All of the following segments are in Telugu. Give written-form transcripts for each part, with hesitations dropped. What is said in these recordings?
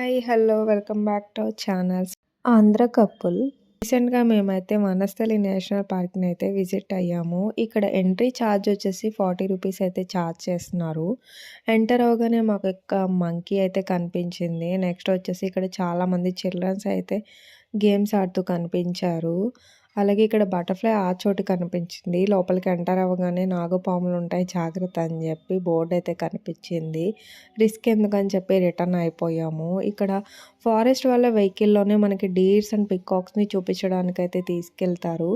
Hi! Hello! Welcome back to our channels. Andhra couple రీసెంట్‌గా మేమైతే వనస్థలి నేషనల్ పార్క్‌నైతే విజిట్ అయ్యాము. ఇక్కడ ఎంట్రీ ఛార్జ్ వచ్చేసి 40 రూపీస్ అయితే ఛార్జ్ చేస్తున్నారు. ఎంటర్ అవ్వగానే మాకు మంకీ అయితే కనిపించింది. నెక్స్ట్ వచ్చేసి ఇక్కడ చాలామంది చిల్డ్రన్స్ అయితే గేమ్స్ ఆడుతూ కనిపించారు. అలాగే ఇక్కడ బటర్‌ఫ్లై ఆర్చ్ ఒకటి కనిపించింది. లోపలికి ఎంటర్ అవ్వగానే నాగుపాములుంటాయి జాగ్రత్త అని చెప్పి బోర్డ్ అయితే కనిపించింది. రిస్క్ ఎందుకని చెప్పి రిటర్న్ అయిపోయాము. ఇక్కడ ఫారెస్ట్ వాళ్ళ వెహికల్‌లోనే మనకి డీర్స్ అండ్ పికాక్స్‌ని చూపించడానికైతే తీసుకెళ్తారు.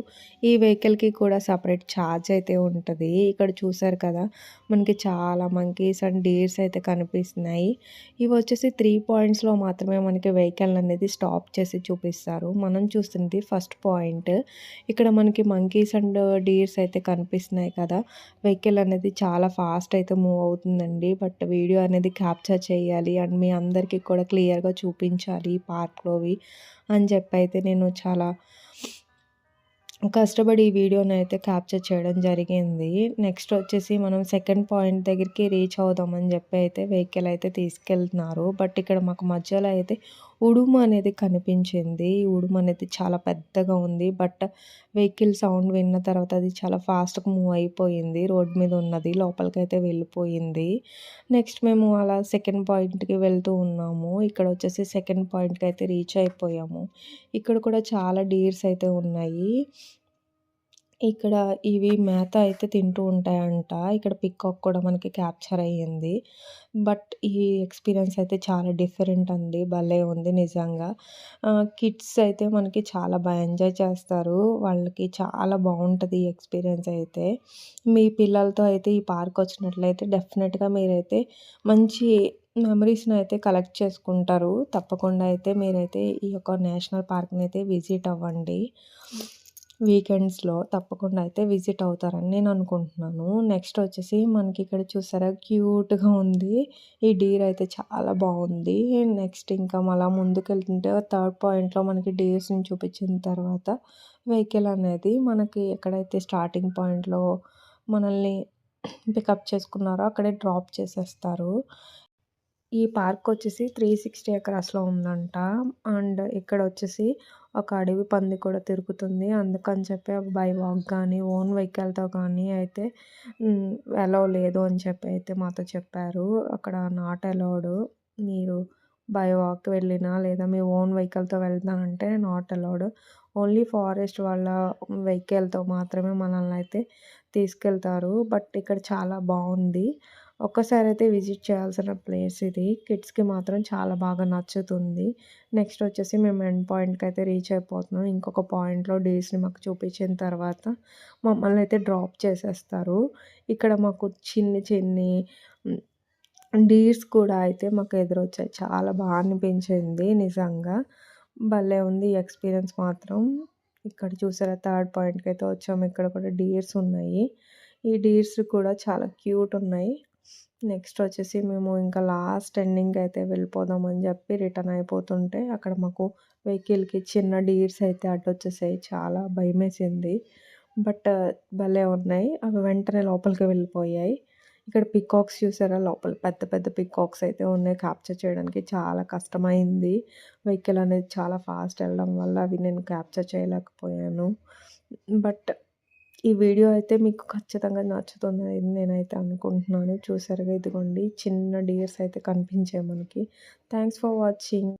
ఈ వెహికల్‌కి కూడా సెపరేట్ ఛార్జ్ అయితే ఉంటది. ఇక్కడ చూసారు కదా! మనకి చాలా మంకీస్ అండ్ డీర్స్ అయితే కనిపిస్తున్నాయి. ఇవి వచ్చేసి 3 పాయింట్స్‌లో మాత్రమే మనకి వెహికల్ అనేది స్టాప్ చేసి చూపిస్తారు. మనం చూస్తుంది ఫస్ట్ పాయింట్. ఇక్కడ మనకి మంకీస్ అండ్ డీర్స్ అయితే కనిపిస్తున్నాయి కదా! వెహికల్ అనేది చాలా ఫాస్ట్ అయితే మూవ్ అవుతుందండి. బట్ వీడియో అనేది క్యాప్చర్ చేయాలి అండ్ మీ అందరికీ కూడా క్లియర్‌గా చూపించాలి పార్క్‌లోవి అని చెప్పైతే నేను చాలా కష్టపడి ఈ వీడియోనైతే క్యాప్చర్ చేయడం జరిగింది. నెక్స్ట్ వచ్చేసి మనం సెకండ్ పాయింట్ దగ్గరికి రీచ్ అవుదామని చెప్పి అయితే వెహికల్ అయితే తీసుకెళ్తున్నారు. బట్ ఇక్కడ మాకు మధ్యలో అయితే ఉడుము అనేది కనిపించింది. ఈ ఉడుము అనేది చాలా పెద్దగా ఉంది. బట్ వెహికల్ సౌండ్ విన్న తర్వాత అది చాలా ఫాస్ట్‌గా మూవ్ అయిపోయింది. రోడ్ మీద ఉన్నది లోపలికైతే వెళ్ళిపోయింది. నెక్స్ట్ మేము అలా సెకండ్ పాయింట్‌కి వెళ్తూ ఉన్నాము. ఇక్కడ వచ్చేసి సెకండ్ పాయింట్‌కి అయితే రీచ్ అయిపోయాము. ఇక్కడ కూడా చాలా డీర్స్ అయితే ఉన్నాయి. ఇక్కడ ఇవి మేత అయితే తింటూ ఉంటాయంట. ఇక్కడ పికాక్ కూడా మనకి క్యాప్చర్ అయ్యింది. బట్ ఈ ఎక్స్‌పీరియన్స్ అయితే చాలా డిఫరెంట్ అండి. భలే ఉంది నిజంగా. కిడ్స్ అయితే మనకి చాలా ఎంజాయ్ చేస్తారు. వాళ్ళకి చాలా బావుంటది ఈ ఎక్స్‌పీరియన్స్ అయితే. మీ పిల్లలతో అయితే ఈ పార్క్ వచ్చినట్లయితే డెఫినెట్‌గా మీరైతే మంచి మెమరీస్‌ని అయితే కలెక్ట్ చేసుకుంటారు. తప్పకుండా అయితే మీరైతే ఈ యొక్క నేషనల్ పార్క్‌ని అయితే విజిట్ అవ్వండి. వీకెండ్స్‌లో తప్పకుండా అయితే విజిట్ అవుతారని నేను అనుకుంటున్నాను. నెక్స్ట్ వచ్చేసి మనకి ఇక్కడ చూసారా క్యూట్‌గా ఉంది. ఈ డీర్ అయితే చాలా బాగుంది. నెక్స్ట్ ఇంకా మళ్ళా ముందుకెళ్తుంటే థర్డ్ పాయింట్‌లో మనకి డీర్స్‌ని చూపించిన తర్వాత వెహికల్ అనేది మనకి ఎక్కడైతే స్టార్టింగ్ పాయింట్‌లో మనల్ని పికప్ చేసుకున్నారో అక్కడే డ్రాప్ చేసేస్తారు. ఈ పార్క్ వచ్చేసి 360 ఎకరాస్‌లో ఉందంట. అండ్ ఇక్కడ వచ్చేసి ఒక అడవి పంది కూడా తిరుగుతుంది. అందుకని చెప్పి బై వాక్ కానీ, ఓన్ వెహికల్‌తో కానీ అయితే అలౌ లేదు అని చెప్పి అయితే మాతో చెప్పారు. అక్కడ నాట్ అలౌడ్. మీరు బై వాక్ వెళ్ళినా లేదా మీ ఓన్ వెహికల్‌తో వెళ్తా అంటే నాట్ అలౌడ్. ఓన్లీ ఫారెస్ట్ వాళ్ళ వెహికల్‌తో మాత్రమే మనల్ని అయితే తీసుకెళ్తారు. బట్ ఇక్కడ చాలా బాగుంది. ఒక్కసారి అయితే విజిట్ చేయాల్సిన ప్లేస్ ఇది. కిడ్స్‌కి మాత్రం చాలా బాగా నచ్చుతుంది. నెక్స్ట్ వచ్చేసి మేము ఎండ్ పాయింట్‌కి అయితే రీచ్ అయిపోతున్నాం. ఇంకొక పాయింట్‌లో డేస్‌ని మాకు చూపించిన తర్వాత మమ్మల్ని అయితే డ్రాప్ చేసేస్తారు. ఇక్కడ మాకు చిన్ని చిన్ని డీర్స్ కూడా అయితే మాకు ఎదురొచ్చాయి. చాలా అనిపించింది నిజంగా. భలే ఉంది ఈ ఎక్స్‌పీరియన్స్ మాత్రం. ఇక్కడ చూసారా థర్డ్ పాయింట్‌కి అయితే వచ్చాము. ఇక్కడ కూడా డీర్స్ ఉన్నాయి. ఈ డీర్స్ కూడా చాలా క్యూట్ ఉన్నాయి. నెక్స్ట్ వచ్చేసి మేము ఇంకా లాస్ట్ ఎండింగ్‌కి అయితే వెళ్ళిపోదామని చెప్పి రిటర్న్ అయిపోతుంటే అక్కడ మాకు వెహికల్‌కి చిన్న డీర్స్ అయితే అడ్డొచ్చేసాయి. చాలా భయమేసింది. బట్ భలే ఉన్నాయి. అవి వెంటనే లోపలికి వెళ్ళిపోయాయి. ఇక్కడ పికాక్స్ చూసారా లోపల పెద్ద పెద్ద పికాక్స్ అయితే ఉన్నాయి. క్యాప్చర్ చేయడానికి చాలా కష్టమైంది. వెహికల్ అనేది చాలా ఫాస్ట్ వెళ్ళడం వల్ల అవి నేను క్యాప్చర్ చేయలేకపోయాను. బట్ ఈ వీడియో అయితే మీకు ఖచ్చితంగా నచ్చుతుందని నేనైతే అనుకుంటున్నాను. చూసారుగా ఇదిగోండి చిన్న డియర్స్ అయితే కనిపించాయి మనకి. Thanks for watching.